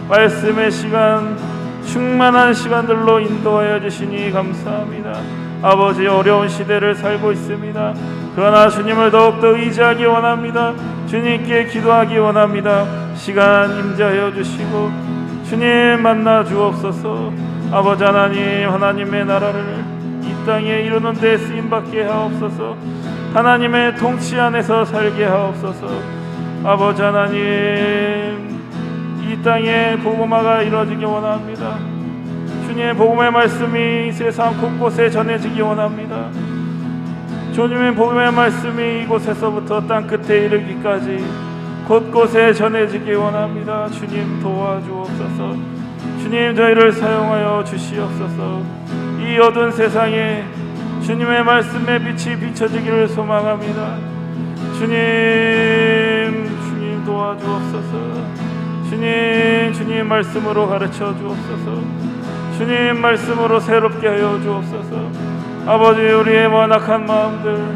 말씀의 시간, 충만한 시간들로 인도하여 주시니 감사합니다. 아버지, 어려운 시대를 살고 있습니다. 그러나 주님을 더욱더 의지하기 원합니다. 주님께 기도하기 원합니다. 시간 임재하여 주시고 주님 만나 주옵소서. 아버지 하나님, 하나님의 나라를 이 땅에 이루는 데 쓰임받게 하옵소서. 하나님의 통치 안에서 살게 하옵소서. 아버지 하나님, 이 땅에 복음화가 이루어지기 원합니다. 주님의 복음의 말씀이 세상 곳곳에 전해지기 원합니다. 주님의 복음의 말씀이 이곳에서부터 땅 끝에 이르기까지 곳곳에 전해지기 원합니다. 주님 도와주옵소서. 주님 저희를 사용하여 주시옵소서. 이 어두운 세상에 주님의 말씀의 빛이 비춰지기를 소망합니다. 주님 도와주옵소서. 주님 말씀으로 가르쳐 주옵소서. 주님 말씀으로 새롭게 하여 주옵소서. 아버지, 우리의 완악한 마음들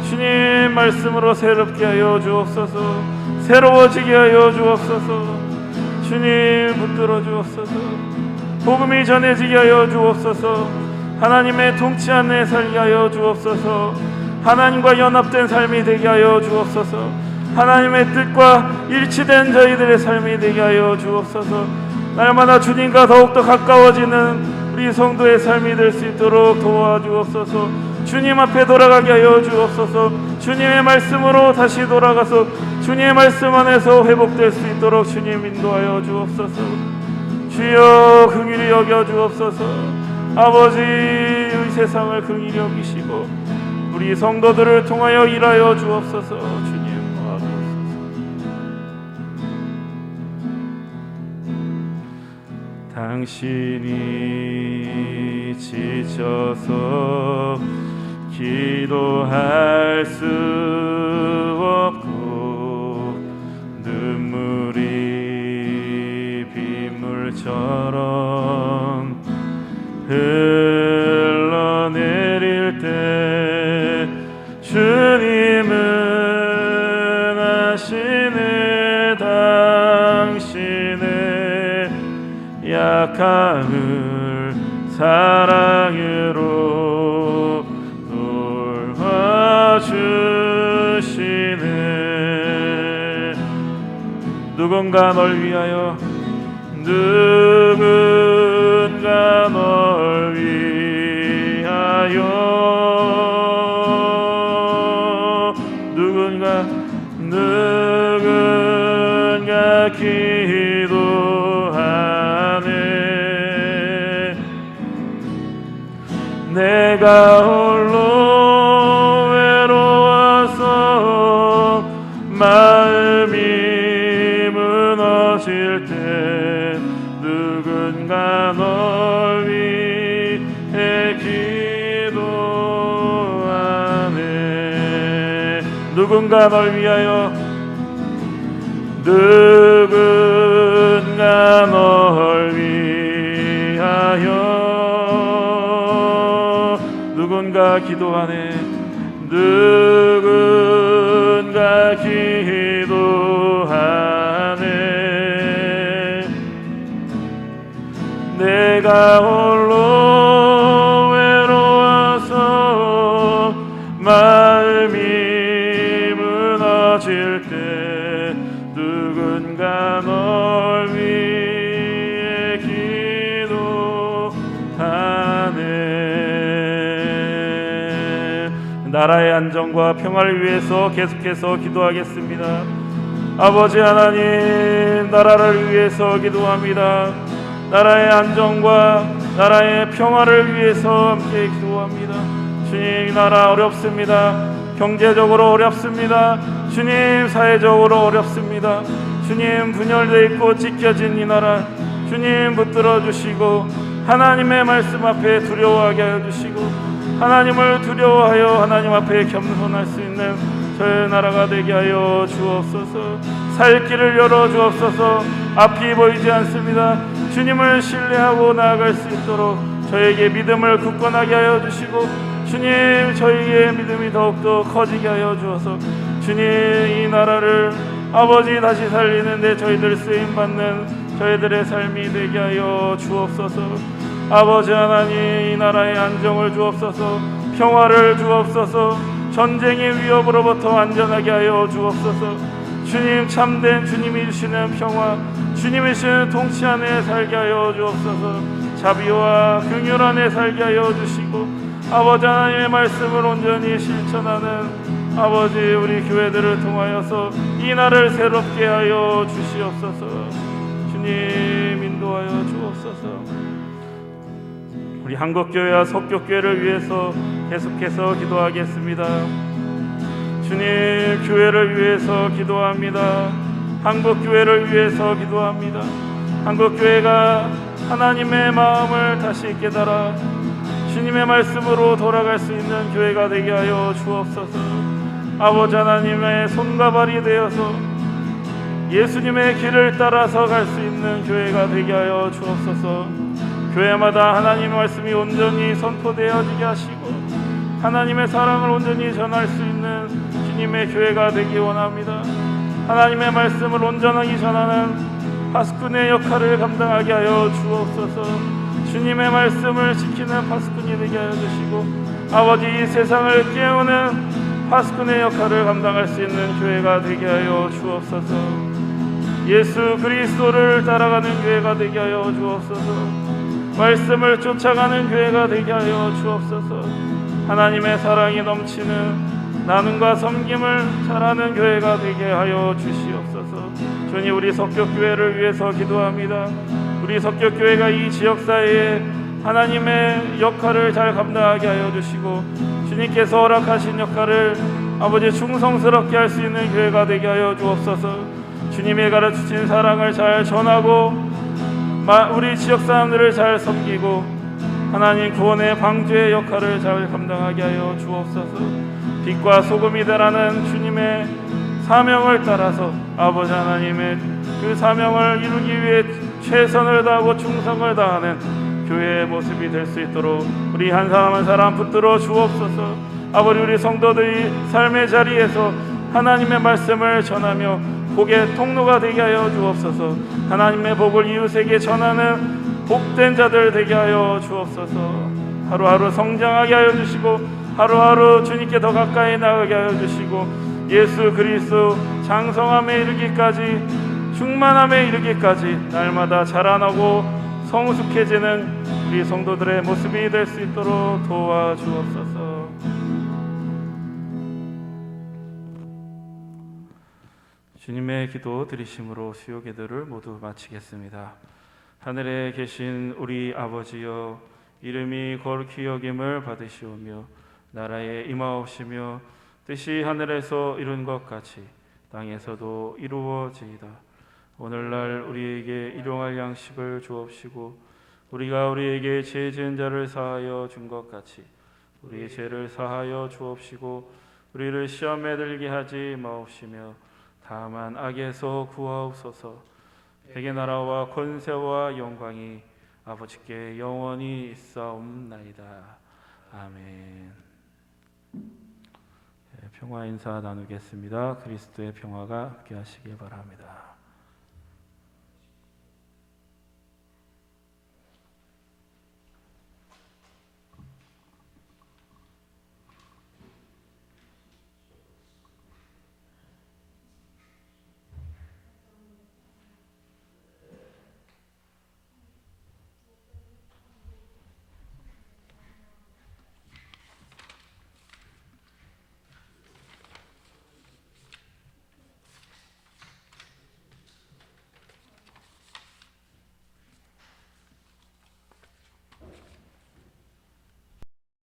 주님 말씀으로 새롭게 하여 주옵소서. 새로워지게 하여 주옵소서. 주님 붙들어 주옵소서. 복음이 전해지게 하여 주옵소서. 하나님의 통치 안에 살게 하여 주옵소서. 하나님과 연합된 삶이 되게 하여 주옵소서. 하나님의 뜻과 일치된 저희들의 삶이 되게 하여 주옵소서. 날마다 주님과 더욱더 가까워지는 우리 성도의 삶이 될 수 있도록 도와주옵소서. 주님 앞에 돌아가게 하여 주옵소서. 주님의 말씀으로 다시 돌아가서 주님의 말씀 안에서 회복될 수 있도록 주님 인도하여 주옵소서. 주여 긍휼히 여겨 주옵소서. 아버지 이 세상을 긍휼히 여기시고 우리 성도들을 통하여 일하여 주옵소서. 주님 도와주옵소서. 당신이 지쳐서 기도할 수 없고 눈물이 빗물처럼 흘러내릴 때 주님은 아시네. 당신의 약함을 사랑으로 도와주시네. 누군가 널 위하여 누군가 널 위하여 누군가 기도하네. 내가 홀로 외로워서 마음이 무너질 때 누군가 널 위해 기도하네. 누군가 널 위하여 누군가 널 위하여 누군가 기도하네. 누군가 기도하네. 내가 홀로 외로워서 마음이 무너질 때 누군가 널 위해 기도하네. 나라의 안정과 평화를 위해서 계속해서 기도하겠습니다. 아버지 하나님, 나라를 위해서 기도합니다. 나라의 안정과 나라의 평화를 위해서 함께 기도합니다. 주님, 이 나라 어렵습니다. 경제적으로 어렵습니다. 주님, 사회적으로 어렵습니다. 주님, 분열되어 있고 찢겨진 이 나라 주님 붙들어 주시고 하나님의 말씀 앞에 두려워하게 하여 주시고 하나님을 두려워하여 하나님 앞에 겸손할 수 있는 저의 나라가 되게 하여 주옵소서. 살 길을 열어 주옵소서. 앞이 보이지 않습니다. 주님을 신뢰하고 나아갈 수 있도록 저에게 믿음을 굳건하게 하여 주시고 주님, 저희의 믿음이 더욱더 커지게 하여 주어서 주님, 이 나라를 아버지 다시 살리는데 저희들 쓰임받는 저희들의 삶이 되게 하여 주옵소서. 아버지 하나님, 이 나라의 안정을 주옵소서. 평화를 주옵소서. 전쟁의 위협으로부터 안전하게 하여 주옵소서. 주님, 참된 주님이 주시는 평화, 주님이 주시는 통치 안에 살게 하여 주옵소서. 자비와 긍휼 안에 살게 하여 주시고 아버지 하나님의 말씀을 온전히 실천하는 아버지 우리 교회들을 통하여서 이 날을 새롭게 하여 주시옵소서. 주님, 인도하여 주옵소서. 우리 한국교회와 석교교회를 위해서 계속해서 기도하겠습니다. 주님, 교회를 위해서 기도합니다. 한국교회를 위해서 기도합니다. 한국교회가 하나님의 마음을 다시 깨달아 주님의 말씀으로 돌아갈 수 있는 교회가 되게 하여 주옵소서. 아버지 하나님의 손과 발이 되어서 예수님의 길을 따라서 갈 수 있는 교회가 되게 하여 주옵소서. 교회마다 하나님의 말씀이 온전히 선포되어지게 하시고 하나님의 사랑을 온전히 전할 수 있는 주님의 교회가 되기 원합니다. 하나님의 말씀을 온전하게 전하는 파수꾼의 역할을 감당하게 하여 주옵소서. 주님의 말씀을 지키는 파수꾼이 되게 하여 주시고 아버지, 이 세상을 깨우는 파수꾼의 역할을 감당할 수 있는 교회가 되게 하여 주옵소서. 예수 그리스도를 따라가는 교회가 되게 하여 주옵소서. 말씀을 쫓아가는 교회가 되게 하여 주옵소서. 하나님의 사랑이 넘치는 나눔과 섬김을 잘하는 교회가 되게 하여 주시옵소서. 주님, 우리 석교교회를 위해서 기도합니다. 우리 석격교회가 이 지역사회에 하나님의 역할을 잘 감당하게 하여 주시고, 주님께서 허락하신 역할을 아버지 충성스럽게 할 수 있는 교회가 되게 하여 주옵소서. 주님의 가르치신 사랑을 잘 전하고 우리 지역 사람들을 잘 섬기고 하나님 구원의 방주의 역할을 잘 감당하게 하여 주옵소서. 빛과 소금이 되라는 주님의 사명을 따라서 아버지 하나님의 그 사명을 이루기 위해 최선을 다하고 충성을 다하는 교회의 모습이 될 수 있도록 우리 한 사람 한 사람 붙들어 주옵소서. 아버지, 우리 성도들이 삶의 자리에서 하나님의 말씀을 전하며 복의 통로가 되게 하여 주옵소서. 하나님의 복을 이웃에게 전하는 복된 자들 되게 하여 주옵소서. 하루하루 성장하게 하여 주시고 하루하루 주님께 더 가까이 나가게 하여 주시고 예수 그리스도 장성함에 이르기까지, 충만함에 이르기까지 날마다 자라나고 성숙해지는 우리 성도들의 모습이 될 수 있도록 도와주옵소서. 주님의 기도 드리심으로 수요 기도를 모두 마치겠습니다. 하늘에 계신 우리 아버지여, 이름이 거룩히 여김을 받으시오며 나라에 임하옵시며 뜻이 하늘에서 이룬 것 같이 땅에서도 이루어지이다. 오늘날 우리에게 일용할 양식을 주옵시고 우리가 우리에게 죄 지은 자를 사하여 준 것 같이 우리의 죄를 사하여 주옵시고 우리를 시험에 들게 하지 마옵시며 다만 악에서 구하옵소서. 백의 나라와 권세와 영광이 아버지께 영원히 있사옵나이다. 아멘. 평화 인사 나누겠습니다. 그리스도의 평화가 함께 하시길 바랍니다.